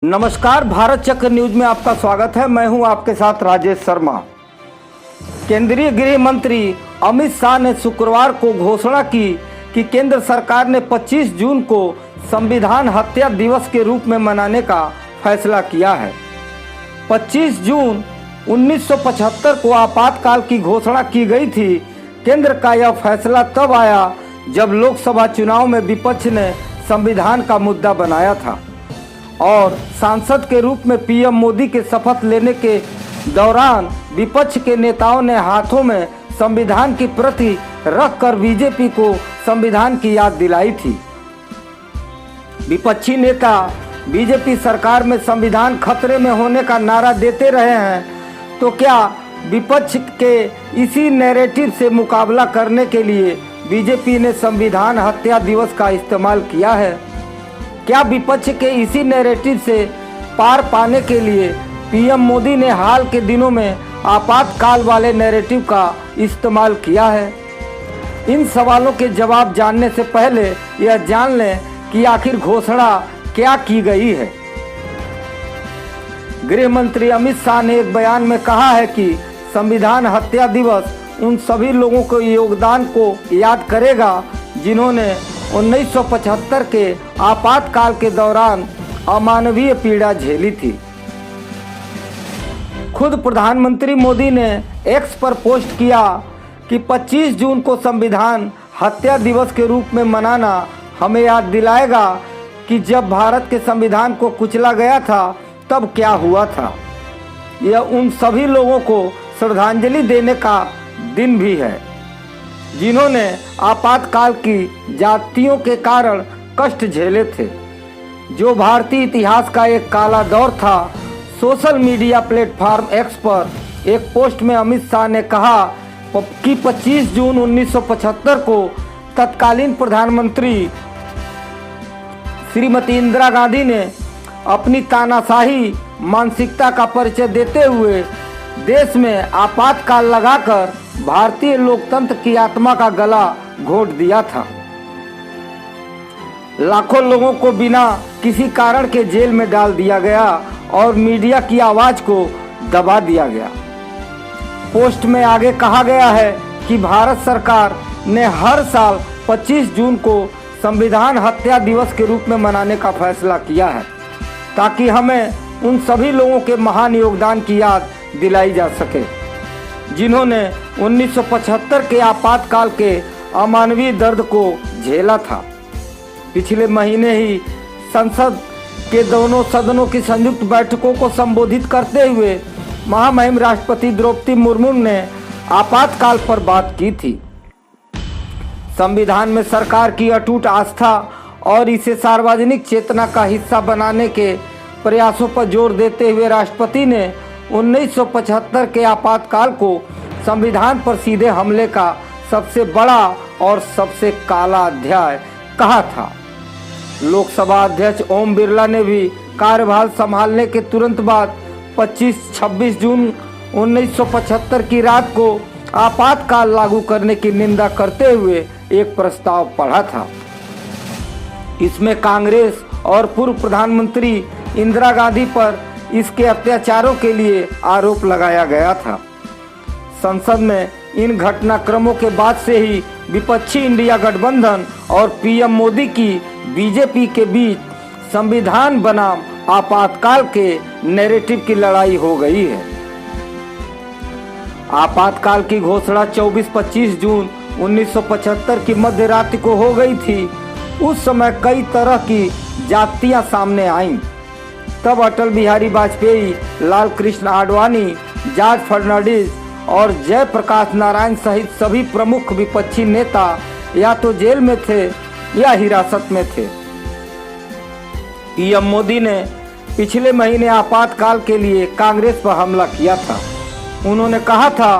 नमस्कार, भारत चक्र न्यूज में आपका स्वागत है। मैं हूं आपके साथ राजेश शर्मा। केंद्रीय गृह मंत्री अमित शाह ने शुक्रवार को घोषणा की कि केंद्र सरकार ने 25 जून को संविधान हत्या दिवस के रूप में मनाने का फैसला किया है। 25 जून 1975 को आपातकाल की घोषणा की गई थी। केंद्र का यह फैसला तब आया जब लोकसभा चुनाव में विपक्ष ने संविधान का मुद्दा बनाया था और सांसद के रूप में पीएम मोदी के शपथ लेने के दौरान विपक्ष के नेताओं ने हाथों में संविधान की प्रति रखकर बीजेपी को संविधान की याद दिलाई थी। विपक्षी नेता बीजेपी सरकार में संविधान खतरे में होने का नारा देते रहे हैं, तो क्या विपक्ष के इसी नैरेटिव से मुकाबला करने के लिए बीजेपी ने संविधान हत्या दिवस का इस्तेमाल किया है? क्या विपक्ष के इसी नैरेटिव से पार पाने के लिए पीएम मोदी ने हाल के दिनों में आपातकाल वाले नैरेटिव का इस्तेमाल किया है? इन सवालों के जवाब जानने से पहले यह जान लें कि आखिर घोषणा क्या की गई है। गृह मंत्री अमित शाह ने एक बयान में कहा है कि संविधान हत्या दिवस उन सभी लोगों के योगदान को याद करेगा जिन्होंने 1975 के आपातकाल के दौरान अमानवीय पीड़ा झेली थी। खुद प्रधानमंत्री मोदी ने एक्स पर पोस्ट किया कि 25 जून को संविधान हत्या दिवस के रूप में मनाना हमें याद दिलाएगा कि जब भारत के संविधान को कुचला गया था तब क्या हुआ था। यह उन सभी लोगों को श्रद्धांजलि देने का दिन भी है जिन्होंने आपातकाल की जातियों के कारण कष्ट झेले थे, जो भारतीय इतिहास का एक काला दौर था। सोशल मीडिया प्लेटफॉर्म एक्स पर एक पोस्ट में अमित शाह ने कहा कि 25 जून 1975 को तत्कालीन प्रधानमंत्री श्रीमती इंदिरा गांधी ने अपनी तानाशाही मानसिकता का परिचय देते हुए देश में आपातकाल लगाकर भारतीय लोकतंत्र की आत्मा का गला घोंट दिया था। लाखों लोगों को बिना किसी कारण के जेल में डाल दिया गया और मीडिया की आवाज को दबा दिया गया। पोस्ट में आगे कहा गया है कि भारत सरकार ने हर साल 25 जून को संविधान हत्या दिवस के रूप में मनाने का फैसला किया है ताकि हमें उन सभी लोगों के महान योगदान की याद दिलाई जा सके जिन्होंने 1975 के आपातकाल के अमानवीय दर्द को झेला था। पिछले महीने ही संसद के दोनों सदनों की संयुक्त बैठकों को संबोधित करते हुए महामहिम राष्ट्रपति द्रौपदी मुर्मू ने आपातकाल पर बात की थी। संविधान में सरकार की अटूट आस्था और इसे सार्वजनिक चेतना का हिस्सा बनाने के प्रयासों पर जोर देते हुए राष्ट्रपति ने 1975 के आपातकाल को संविधान पर सीधे हमले का सबसे बड़ा और सबसे काला अध्याय कहा था। लोकसभा अध्यक्ष ओम बिरला ने भी कार्यभार संभालने के तुरंत बाद 25-26 जून 1975 की रात को आपातकाल लागू करने की निंदा करते हुए एक प्रस्ताव पढ़ा था। इसमें कांग्रेस और पूर्व प्रधानमंत्री इंदिरा गांधी पर इसके अत्याचारों के लिए आरोप लगाया गया था। संसद में इन घटनाक्रमों के बाद से ही विपक्षी इंडिया गठबंधन और पीएम मोदी की बीजेपी के बीच संविधान बनाम आपातकाल के नैरेटिव की लड़ाई हो गई है। आपातकाल की घोषणा 24-25 जून 1975 की मध्य रात्रि को हो गई थी। उस समय कई तरह की जातियां सामने आईं। तब अटल बिहारी वाजपेयी, लाल कृष्ण आडवाणी, जॉर्ज फर्नांडिस और जयप्रकाश नारायण सहित सभी प्रमुख विपक्षी नेता या तो जेल में थे या हिरासत में थे। पीएम मोदी ने पिछले महीने आपातकाल के लिए कांग्रेस पर हमला किया था। उन्होंने कहा था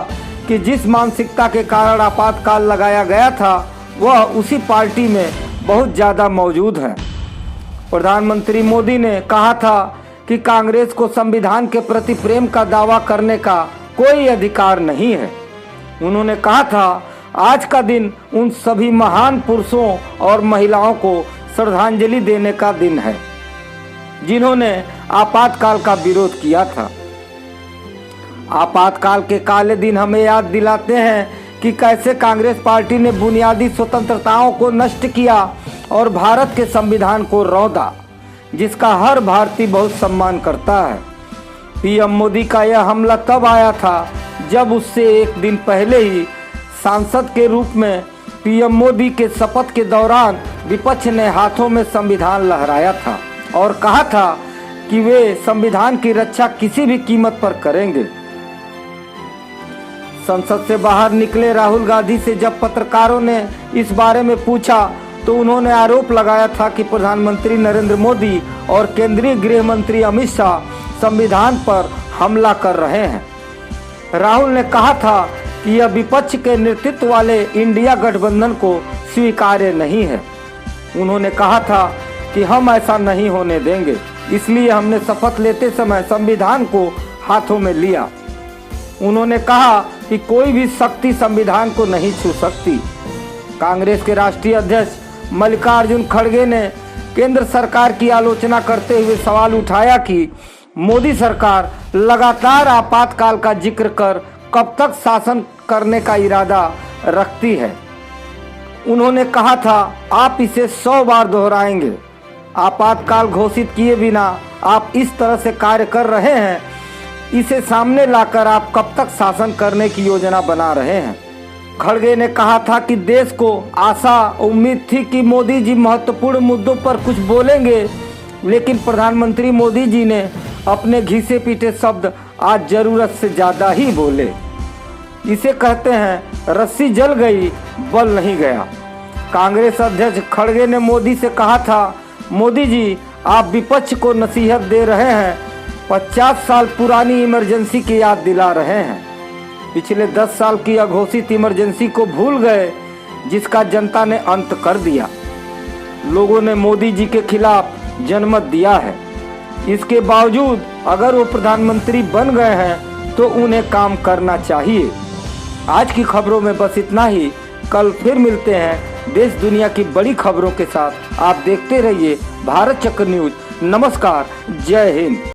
कि जिस मानसिकता के कारण आपातकाल लगाया गया था वह उसी पार्टी में बहुत ज़्यादा मौजूद है। प्रधानमंत्री मोदी ने कहा था कि कांग्रेस को संविधान के प्रति प्रेम का दावा करने का कोई अधिकार नहीं है। उन्होंने कहा था आज का दिन उन सभी महान पुरुषों और महिलाओं को श्रद्धांजलि देने का दिन है। जिन्होंने आपातकाल का विरोध किया था। आपातकाल के काले दिन हमें याद दिलाते हैं कि कैसे कांग्रेस पार्टी ने बुनियादी स्वतंत्रताओं को नष्ट किया और भारत के संविधान को रौंदा, जिसका हर भारतीय बहुत सम्मान करता है। पीएम मोदी का यह हमला तब आया था जब उससे एक दिन पहले ही सांसद के रूप में पीएम मोदी के शपथ के दौरान विपक्ष ने हाथों में संविधान लहराया था और कहा था कि वे संविधान की रक्षा किसी भी कीमत पर करेंगे। संसद से बाहर निकले राहुल गांधी से जब पत्रकारों ने इस बारे में पूछा तो उन्होंने आरोप लगाया था कि प्रधानमंत्री नरेंद्र मोदी और केंद्रीय गृह मंत्री अमित शाह संविधान पर हमला कर रहे हैं। राहुल ने कहा था कि यह विपक्ष के नेतृत्व वाले इंडिया गठबंधन को स्वीकार्य नहीं है। उन्होंने कहा था कि हम ऐसा नहीं होने देंगे, इसलिए हमने शपथ लेते समय संविधान को हाथों में लिया। उन्होंने कहा कि कोई भी शक्ति संविधान को नहीं छू सकती। कांग्रेस के राष्ट्रीय अध्यक्ष मल्लिकार्जुन खड़गे ने केंद्र सरकार की आलोचना करते हुए सवाल उठाया कि मोदी सरकार लगातार आपातकाल का जिक्र कर कब तक शासन करने का इरादा रखती है। उन्होंने कहा था, आप इसे 100 बार दोहराएंगे। आपातकाल घोषित किए बिना आप इस तरह से कार्य कर रहे हैं, इसे सामने लाकर आप कब तक शासन करने की योजना बना रहे हैं। खड़गे ने कहा था कि देश को आशा उम्मीद थी कि मोदी जी महत्वपूर्ण मुद्दों पर कुछ बोलेंगे, लेकिन प्रधानमंत्री मोदी जी ने अपने घिसे पीटे शब्द आज जरूरत से ज़्यादा ही बोले। इसे कहते हैं रस्सी जल गई बल नहीं गया। कांग्रेस अध्यक्ष खड़गे ने मोदी से कहा था, मोदी जी आप विपक्ष को नसीहत दे रहे हैं, 50 साल पुरानी इमरजेंसी की याद दिला रहे हैं। पिछले 10 साल की अघोषित इमरजेंसी को भूल गए, जिसका जनता ने अंत कर दिया। लोगों ने मोदी जी के खिलाफ जनमत दिया है। इसके बावजूद अगर वो प्रधानमंत्री बन गए हैं तो उन्हें काम करना चाहिए। आज की खबरों में बस इतना ही। कल फिर मिलते हैं देश दुनिया की बड़ी खबरों के साथ। आप देखते रहिए भारत चक्र न्यूज। नमस्कार, जय हिंद।